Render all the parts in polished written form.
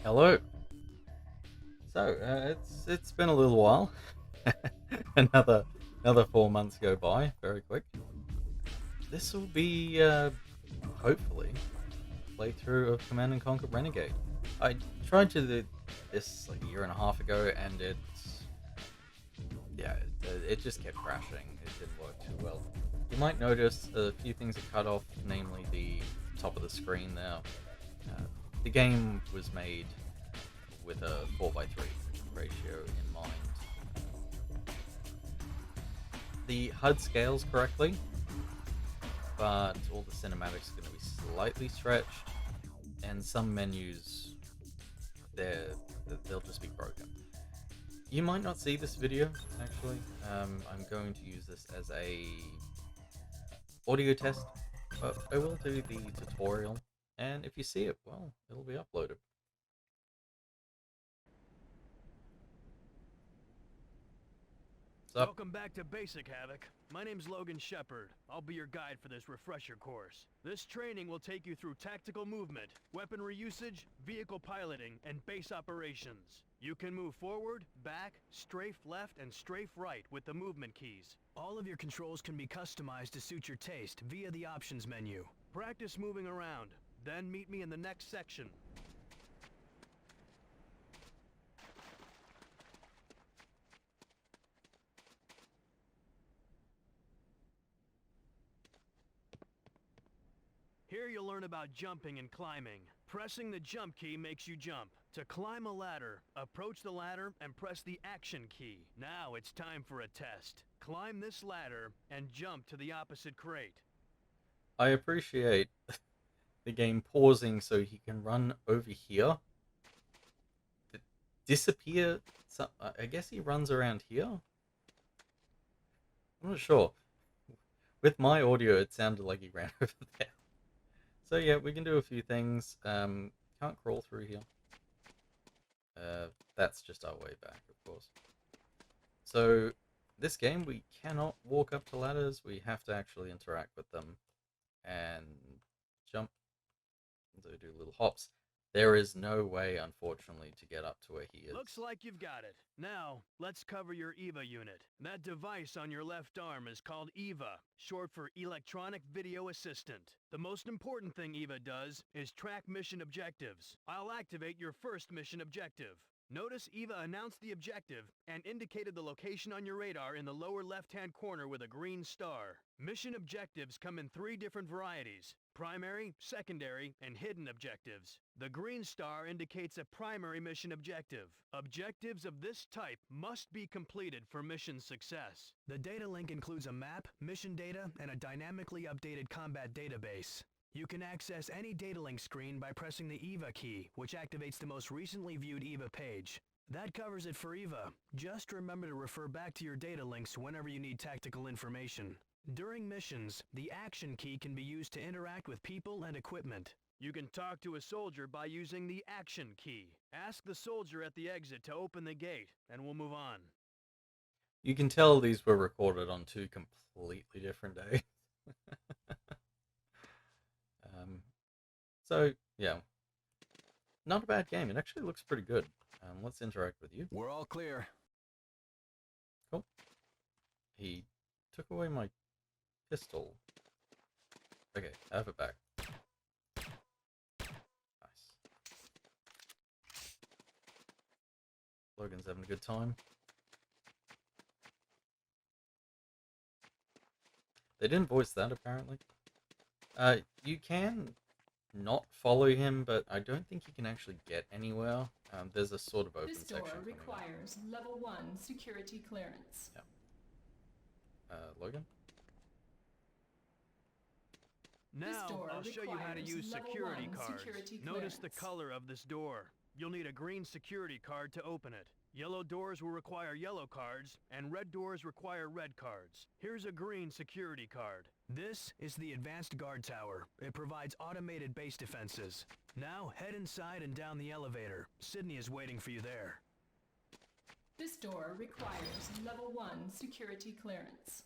Hello. So it's been a little while. Another 4 months go by very quick. This will be hopefully a playthrough of Command and Conquer Renegade. I tried to do this like a year and a half ago, and it just kept crashing. It didn't work too well. You might notice a few things are cut off, namely the top of the screen there. The game was made with a 4:3 ratio in mind. The HUD scales correctly, but all the cinematics are going to be slightly stretched, and some menus they'll just be broken. You might not see this video actually. I'm going to use this as a audio test, but I will do the tutorial, and if you see it, well, it'll be uploaded. Welcome back to Basic, Havoc. My name's Logan Shepard. I'll be your guide for this refresher course. This training will take you through tactical movement, weaponry usage, vehicle piloting, and base operations. You can move forward, back, strafe left, and strafe right with the movement keys. All of your controls can be customized to suit your taste via the options menu. Practice moving around, then meet me in the next section. Here you'll learn about jumping and climbing. Pressing the jump key makes you jump. To climb a ladder, approach the ladder and press the action key. Now it's time for a test. Climb this ladder and jump to the opposite crate. I appreciate the game pausing so he can run over here. Disappear. So, I guess he runs around here. I'm not sure. With my audio, it sounded like he ran over there. So yeah, we can do a few things. Can't crawl through here. That's just our way back, of course. So this game, we cannot walk up to ladders. We have to actually interact with them and jump. So do little hops. There is no way, unfortunately, to get up to where he is. Looks like you've got it. Now, let's cover your EVA unit. That device on your left arm is called EVA, short for Electronic Video Assistant. The most important thing EVA does is track mission objectives. I'll activate your first mission objective. Notice EVA announced the objective and indicated the location on your radar in the lower left-hand corner with a green star. Mission objectives come in 3 different varieties: primary, secondary, and hidden objectives. The green star indicates a primary mission objective. Objectives of this type must be completed for mission success. The data link includes a map, mission data, and a dynamically updated combat database. You can access any data link screen by pressing the EVA key, which activates the most recently viewed EVA page. That covers it for EVA. Just remember to refer back to your data links whenever you need tactical information. During missions, the action key can be used to interact with people and equipment. You can talk to a soldier by using the action key. Ask the soldier at the exit to open the gate, and we'll move on. You can tell these were recorded on 2 completely different days. So, yeah. Not a bad game. It actually looks pretty good. Let's interact with you. We're all clear. Cool. He took away my pistol. Okay, I have it back. Nice. Logan's having a good time. They didn't voice that, apparently. You can not follow him, but I don't think you can actually get anywhere. There's a sort of open section. This door requires level 1 security clearance. Yeah. Logan? Now, I'll show you how to use security cards. Notice the color of this door. You'll need a green security card to open it. Yellow doors will require yellow cards, and red doors require red cards. Here's a green security card. This is the Advanced Guard Tower. It provides automated base defenses. Now, head inside and down the elevator. Sydney is waiting for you there. This door requires level 1 security clearance.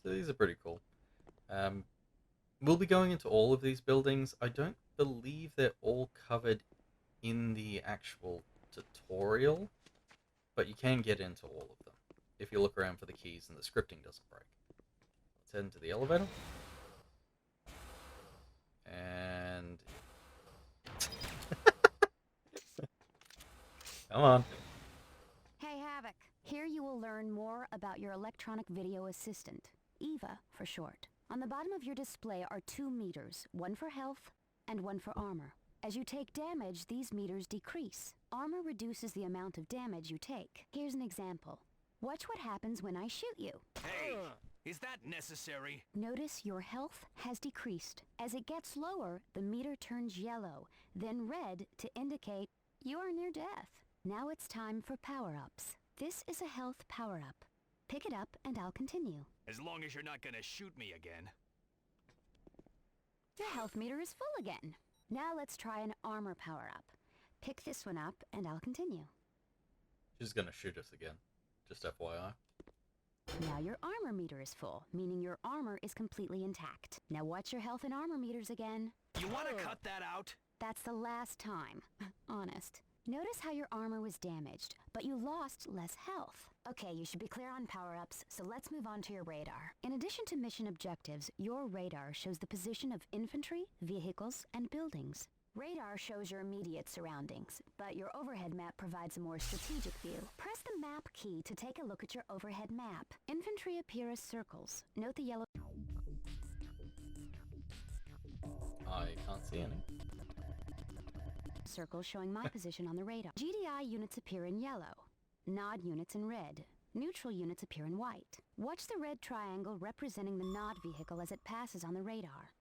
So these are pretty cool. We'll be going into all of these buildings. I don't believe they're all covered in the actual tutorial, but you can get into all of them if you look around for the keys and the scripting doesn't break. Let's head into the elevator. And... Come on. Hey Havoc, here you will learn more about your electronic video assistant, EVA for short. On the bottom of your display are 2 meters, one for health and one for armor. As you take damage, these meters decrease. Armor reduces the amount of damage you take. Here's an example. Watch what happens when I shoot you. Hey, is that necessary? Notice your health has decreased. As it gets lower, the meter turns yellow, then red to indicate you are near death. Now it's time for power-ups. This is a health power-up. Pick it up and I'll continue. As long as you're not gonna shoot me again. Your health meter is full again. Now let's try an armor power-up. Pick this one up and I'll continue. She's gonna shoot us again. Just FYI. Now your armor meter is full, meaning your armor is completely intact. Now watch your health and armor meters again. You wanna cut that out? That's the last time. Honest. Notice how your armor was damaged, but you lost less health. Okay, you should be clear on power-ups, so let's move on to your radar. In addition to mission objectives, your radar shows the position of infantry, vehicles, and buildings. Radar shows your immediate surroundings, but your overhead map provides a more strategic view. Press the map key to take a look at your overhead map. Infantry appear as circles. Note the yellow... I can't see any. circle showing my position on the radar. GDI units appear in yellow. Nod units in red. Neutral units appear in white. Watch the red triangle representing the nod vehicle as it passes on the radar.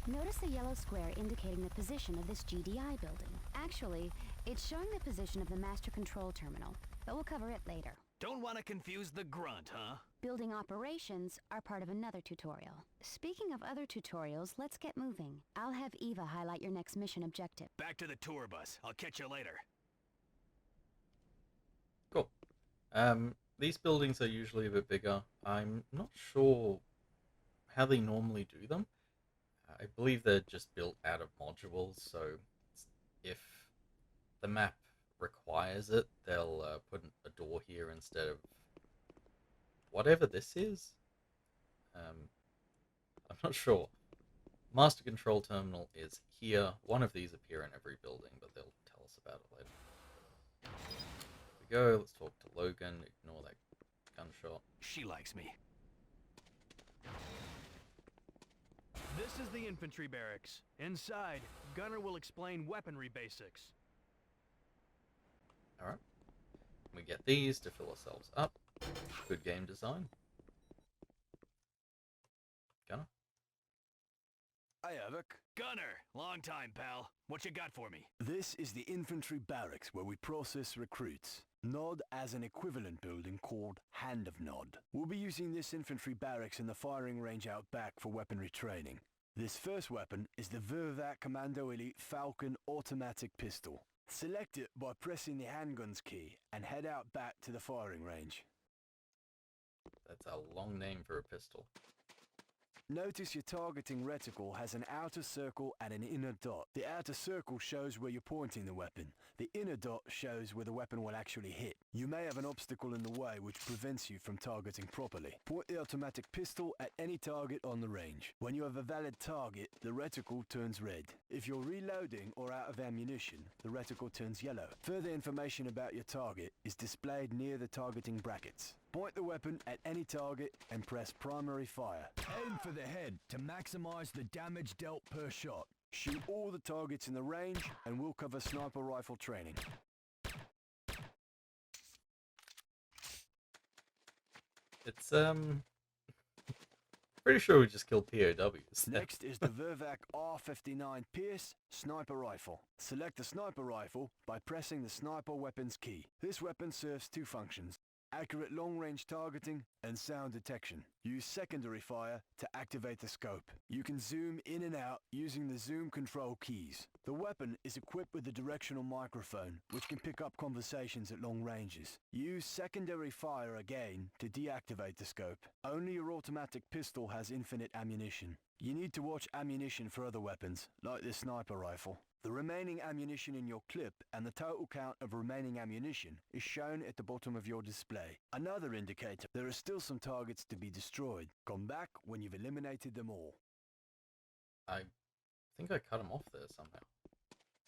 Notice the yellow square indicating the position of this GDI building. Actually, it's showing the position of the master control terminal, but we'll cover it later. Don't want to confuse the grunt, huh? Building operations are part of another tutorial. Speaking of other tutorials, let's get moving. I'll have Eva highlight your next mission objective. Back to the tour bus. I'll catch you later. Cool. These buildings are usually a bit bigger. I'm not sure how they normally do them. I believe they're just built out of modules, so if the map requires it, they'll put a door here instead of whatever this is. I'm not sure. Master Control Terminal is here. One of these appear in every building, but they'll tell us about it later. Here we go. Let's talk to Logan. Ignore that gunshot. She likes me. This is the infantry barracks. Inside, Gunner will explain weaponry basics. Alright. We get these to fill ourselves up. Good game design. Gunner? Hi, Havoc. Gunner! Long time, pal. What you got for me? This is the infantry barracks where we process recruits. Nod has an equivalent building called Hand of Nod. We'll be using this infantry barracks in the firing range out back for weaponry training. This first weapon is the Vervac Commando Elite Falcon automatic pistol. Select it by pressing the handguns key and head out back to the firing range. That's a long name for a pistol. Notice your targeting reticle has an outer circle and an inner dot. The outer circle shows where you're pointing the weapon. The inner dot shows where the weapon will actually hit. You may have an obstacle in the way which prevents you from targeting properly. Point the automatic pistol at any target on the range. When you have a valid target, the reticle turns red. If you're reloading or out of ammunition, the reticle turns yellow. Further information about your target is displayed near the targeting brackets. Point the weapon at any target and press primary fire. Aim for the head to maximize the damage dealt per shot. Shoot all the targets in the range and we'll cover sniper rifle training. It's, pretty sure we just killed POWs. Next is the Vervac R59 Pierce sniper rifle. Select the sniper rifle by pressing the sniper weapons key. This weapon serves two functions. accurate long-range targeting, and sound detection. Use secondary fire to activate the scope. You can zoom in and out using the zoom control keys. The weapon is equipped with a directional microphone, which can pick up conversations at long ranges. Use secondary fire again to deactivate the scope. Only your automatic pistol has infinite ammunition. You need to watch ammunition for other weapons, like this sniper rifle. The remaining ammunition in your clip and the total count of remaining ammunition is shown at the bottom of your display. Another indicator, there are still some targets to be destroyed. Come back when you've eliminated them all. I think I cut him off there somehow.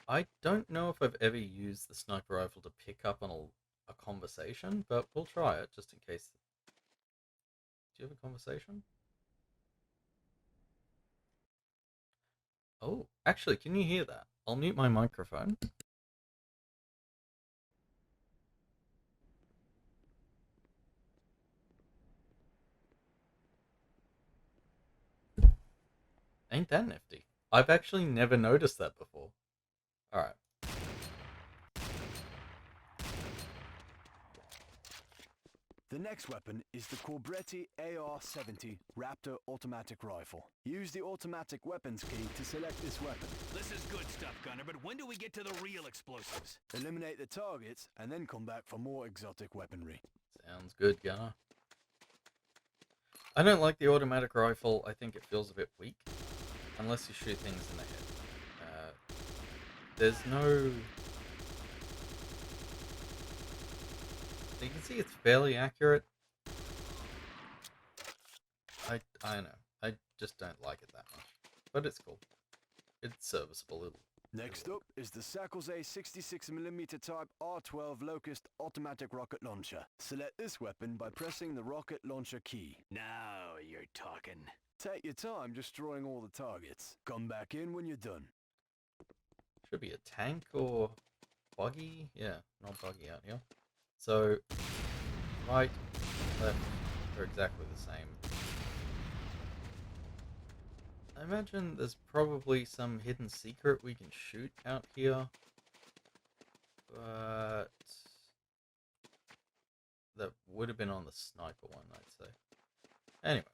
I don't know if I've ever used the sniper rifle to pick up on a conversation, but we'll try it just in case. Do you have a conversation? Oh, actually, can you hear that? I'll mute my microphone. Ain't that nifty? I've actually never noticed that before. Alright. The next weapon is the Corbretti AR-70 Raptor automatic rifle. Use the automatic weapons key to select this weapon. This is good stuff, Gunner, but when do we get to the real explosives? Eliminate the targets and then come back for more exotic weaponry. Sounds good, Gunner. I don't like the automatic rifle. I think it feels a bit weak. Unless you shoot things in the head. There's no... You can see it's fairly accurate. I don't know. I just don't like it that much. But it's cool. It's serviceable. Next up is the Sakoze 66mm type R12 Locust automatic rocket launcher. Select this weapon by pressing the rocket launcher key. Now you're talking. Take your time destroying all the targets. Come back in when you're done. Should be a tank or buggy. Yeah, not buggy out here. So, right, left, are exactly the same. I imagine there's probably some hidden secret we can shoot out here. But that would have been on the sniper one, I'd say. Anyway.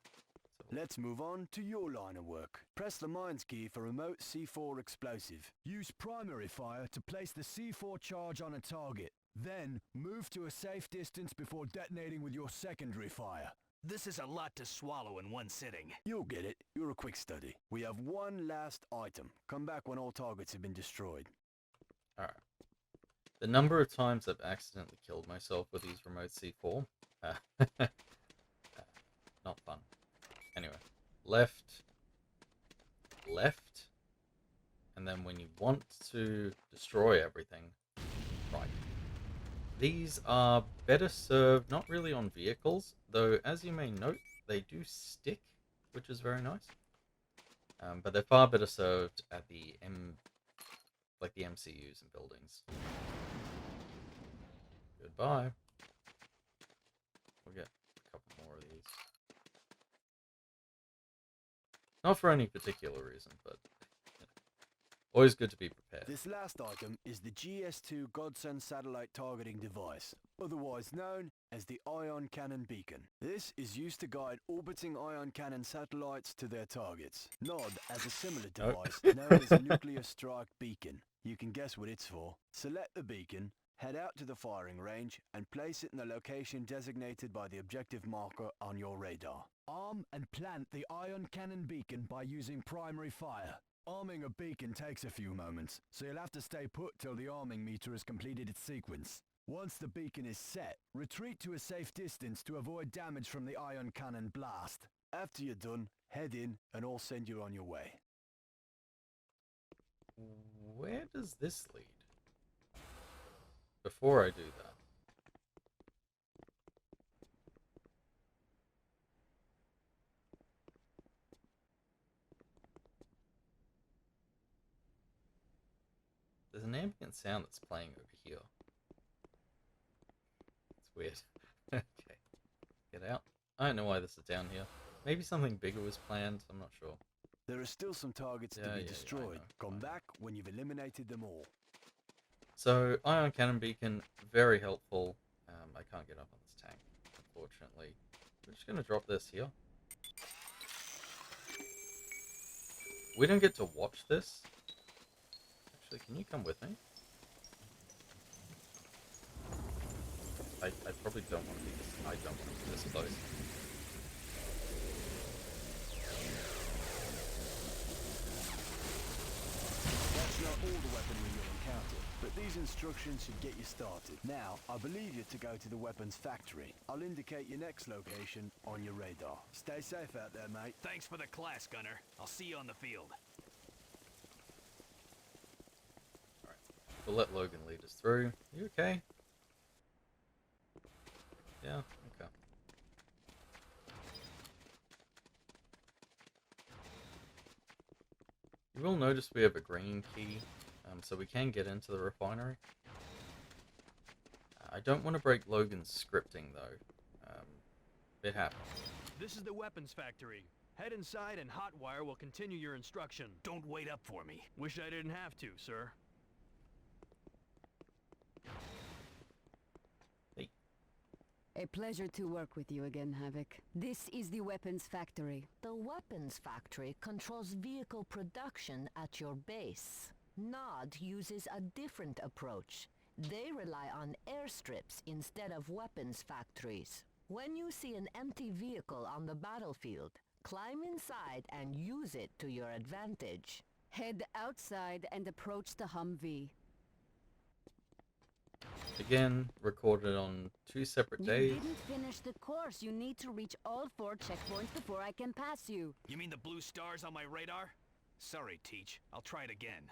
Let's move on to your line of work. Press the mines key for remote C4 explosive. Use primary fire to place the C4 charge on a target. Then, move to a safe distance before detonating with your secondary fire. This is a lot to swallow in one sitting. You'll get it. You're a quick study. We have one last item. Come back when all targets have been destroyed. Alright. The number of times I've accidentally killed myself with these remote C4. Not fun. Anyway. Left. Left. And then when you want to destroy everything, right. These are better served, not really on vehicles, though as you may note, they do stick, which is very nice. But they're far better served at the the MCUs and buildings. Goodbye. We'll get a couple more of these. Not for any particular reason, but always good to be prepared. This last item is the GS2 Godsend satellite targeting device, otherwise known as the Ion Cannon Beacon. This is used to guide orbiting ion cannon satellites to their targets. Nod as a similar device known as a nuclear strike beacon. You can guess what it's for. Select the beacon, head out to the firing range, and place it in the location designated by the objective marker on your radar. Arm and plant the Ion Cannon Beacon by using primary fire. Arming a beacon takes a few moments, so you'll have to stay put till the arming meter has completed its sequence. Once the beacon is set, retreat to a safe distance to avoid damage from the ion cannon blast. After you're done, head in and I'll send you on your way. Where does this lead? Before I do that. There's an ambient sound that's playing over here. It's weird. Okay. Get out. I don't know why this is down here. Maybe something bigger was planned. I'm not sure. There are still some targets to be destroyed. Come back when you've eliminated them all. So, Ion Cannon Beacon, very helpful. I can't get up on this tank, unfortunately. We're just going to drop this here. We don't get to watch this. Actually, can you come with me? I probably don't want to be this. I don't want to be this close. That's not all the weaponry you'll encounter, but these instructions should get you started. Now, I believe you're to go to the weapons factory. I'll indicate your next location on your radar. Stay safe out there, mate. Thanks for the class, Gunner. I'll see you on the field. Alright, we'll let Logan lead us through. You okay? Yeah, okay. You will notice we have a green key, so we can get into the refinery. I don't want to break Logan's scripting, though. It happens. This is the weapons factory. Head inside and Hotwire will continue your instruction. Don't wait up for me. Wish I didn't have to, sir. A pleasure to work with you again, Havoc. This is the weapons factory. The weapons factory controls vehicle production at your base. NOD uses a different approach. They rely on airstrips instead of weapons factories. When you see an empty vehicle on the battlefield, climb inside and use it to your advantage. Head outside and approach the Humvee. Again, recorded on 2 separate days. You didn't finish the course. You need to reach all 4 checkpoints before I can pass you. You mean the blue stars on my radar? Sorry, Teach. I'll try it again.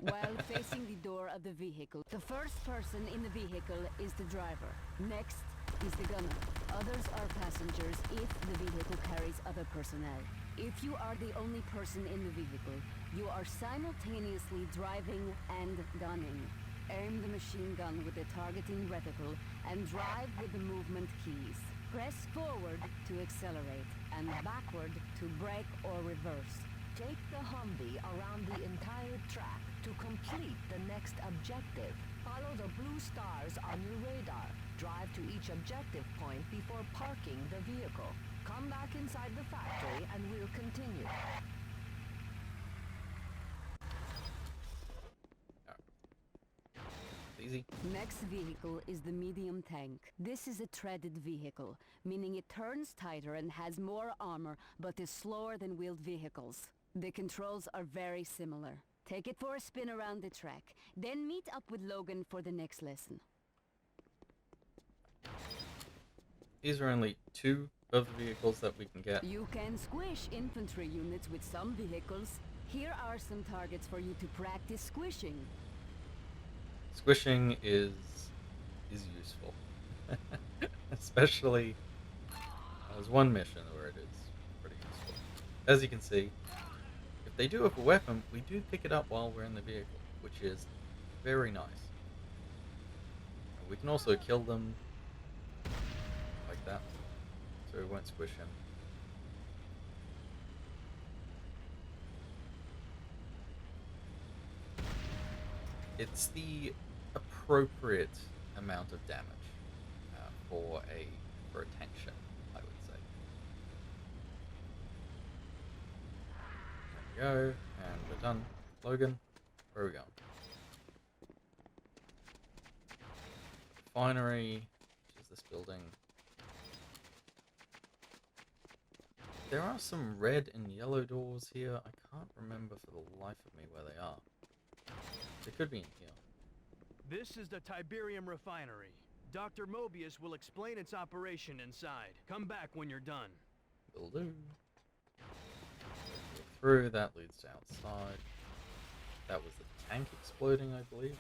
While facing the door of the vehicle, the first person in the vehicle is the driver. Next is the gunner. Others are passengers if the vehicle carries other personnel. If you are the only person in the vehicle, you are simultaneously driving and gunning. Aim the machine gun with the targeting reticle and drive with the movement keys. Press forward to accelerate and backward to brake or reverse. Take the Humvee around the entire track to complete the next objective. Follow the blue stars on your radar. Drive to each objective point before parking the vehicle. Come back inside the factory and we'll continue. Easy. Next vehicle is the medium tank. This is a treaded vehicle, meaning it turns tighter and has more armor, but is slower than wheeled vehicles. The controls are very similar. Take it for a spin around the track, then meet up with Logan for the next lesson. These are only 2 of the vehicles that we can get. You can squish infantry units with some vehicles. Here are some targets for you to practice squishing. Squishing is useful. Especially, there's one mission where it is pretty useful. As you can see, if they do have a weapon, we do pick it up while we're in the vehicle, which is very nice. And we can also kill them like that, so we won't squish him. It's the appropriate amount of damage for a tank ship, I would say. There we go, and we're done. Logan, where are we going? Refinery, which is this building. There are some red and yellow doors here. I can't remember for the life of me where they are. They could be in here. This is the Tiberium refinery. Dr. Mobius will explain its operation inside. Come back when you're done. Will do. Go through, that leads to outside. That was the tank exploding, I believe.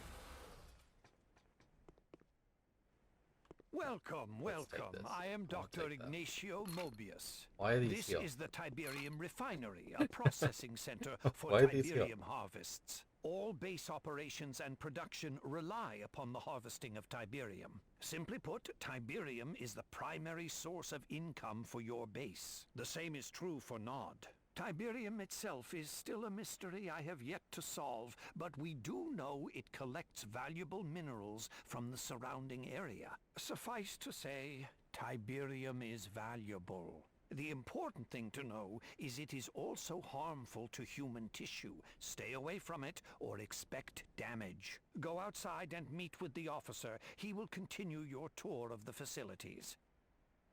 Welcome, Let's take welcome. this. I am I'll Dr. take that. Ignacio Mobius. Why are these This here? is the Tiberium refinery, a processing center for Why are these here? Tiberium harvests. All base operations and production rely upon the harvesting of Tiberium. Simply put, Tiberium is the primary source of income for your base. The same is true for NOD. Tiberium itself is still a mystery I have yet to solve, but we do know it collects valuable minerals from the surrounding area. Suffice to say, Tiberium is valuable. The important thing to know is it is also harmful to human tissue. Stay away from it or expect damage. Go outside and meet with the officer. He will continue your tour of the facilities.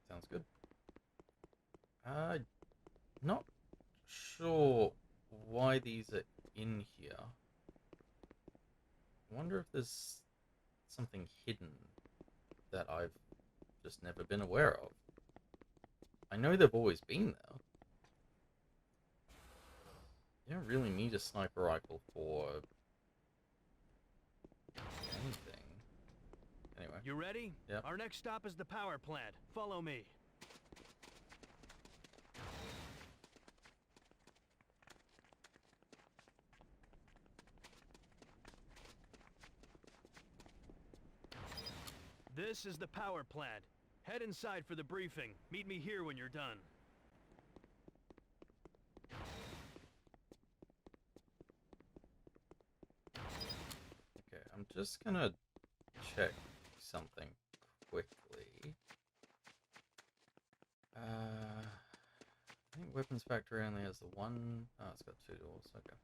Sounds good. Not sure why these are in here. I wonder if there's something hidden that I've just never been aware of. I know they've always been there. You don't really need a sniper rifle for anything. Anyway. You ready? Yep. Our next stop is the power plant. Follow me. This is the power plant. Head inside for the briefing. Meet me here when you're done. Okay, I'm just gonna check something quickly. I think weapons factory only has the one. Oh, it's got 2 doors. Okay.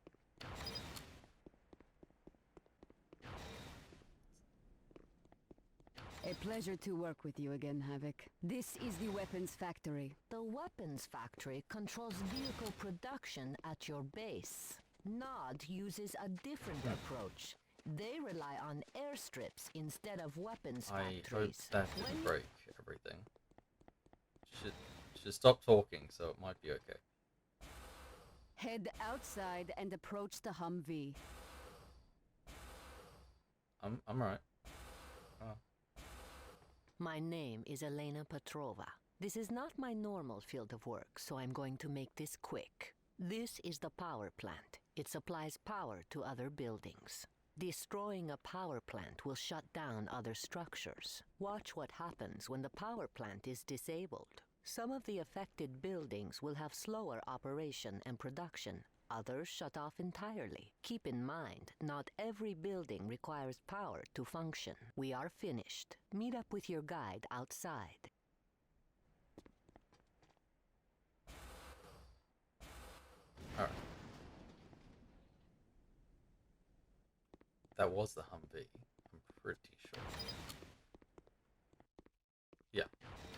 A pleasure to work with you again, Havoc. This is the weapons factory. The weapons factory controls vehicle production at your base. Nod uses a different approach. They rely on airstrips instead of weapons I hope factories. that didn't break everything. Should stop talking, so it might be okay. Head outside and approach the Humvee. I'm right. Oh. My name is Elena Petrova. This is not my normal field of work, so I'm going to make this quick. This is the power plant. It supplies power to other buildings. Destroying a power plant will shut down other structures. Watch what happens when the power plant is disabled. Some of the affected buildings will have slower operation and production. Others shut off entirely. Keep in mind, not every building requires power to function. We are finished. Meet up with your guide outside. Alright. That was the Humvee. I'm pretty sure. Yeah,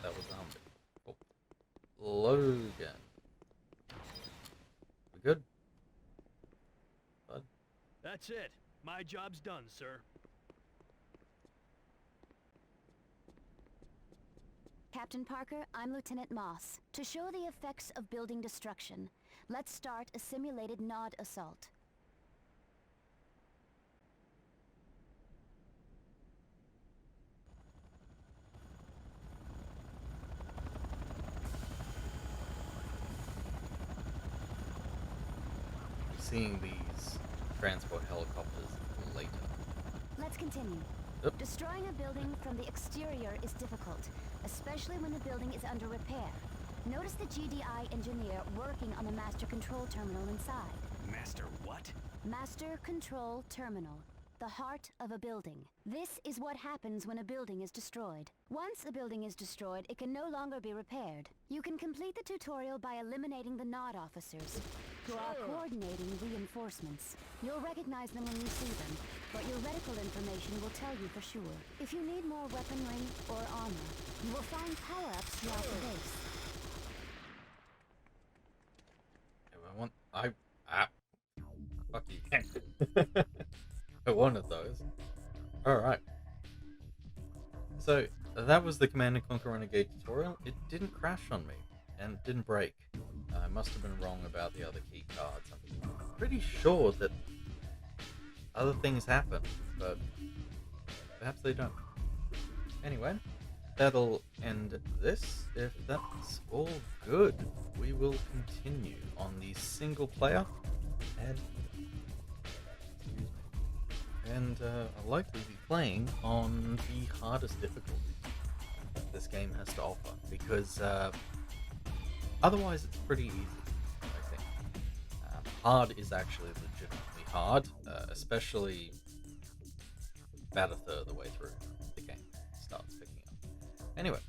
that was the Humvee. Oh. Logan. We good? Bud? That's it. My job's done, sir. Captain Parker, I'm Lieutenant Moss. To show the effects of building destruction, let's start a simulated Nod assault. Seeing these transport helicopters later. Let's continue. Yep. Destroying a building from the exterior is difficult, especially when the building is under repair. Notice the GDI engineer working on the master control terminal inside. Master what? Master Control Terminal, the heart of a building. This is what happens when a building is destroyed. Once a building is destroyed, it can no longer be repaired. You can complete the tutorial by eliminating the Nod officers, who are coordinating reinforcements. You'll recognize them when you see them, but your reticle information will tell you for sure. If you need more weaponry or armor, you will find power-ups throughout the base. Fuck you. I wanted those. Alright. So, that was the Command & Conquer Renegade tutorial. It didn't crash on me, and it didn't break. I must have been wrong about the other key cards. I'm pretty sure that other things happen, but perhaps they don't. Anyway, that'll end this. If that's all good, we will continue on the single player and I'll likely be playing on the hardest difficulty this game has to offer, because otherwise it's pretty easy, I think. hard is actually legitimately hard, especially about a third of the way through the game starts picking up. Anyway,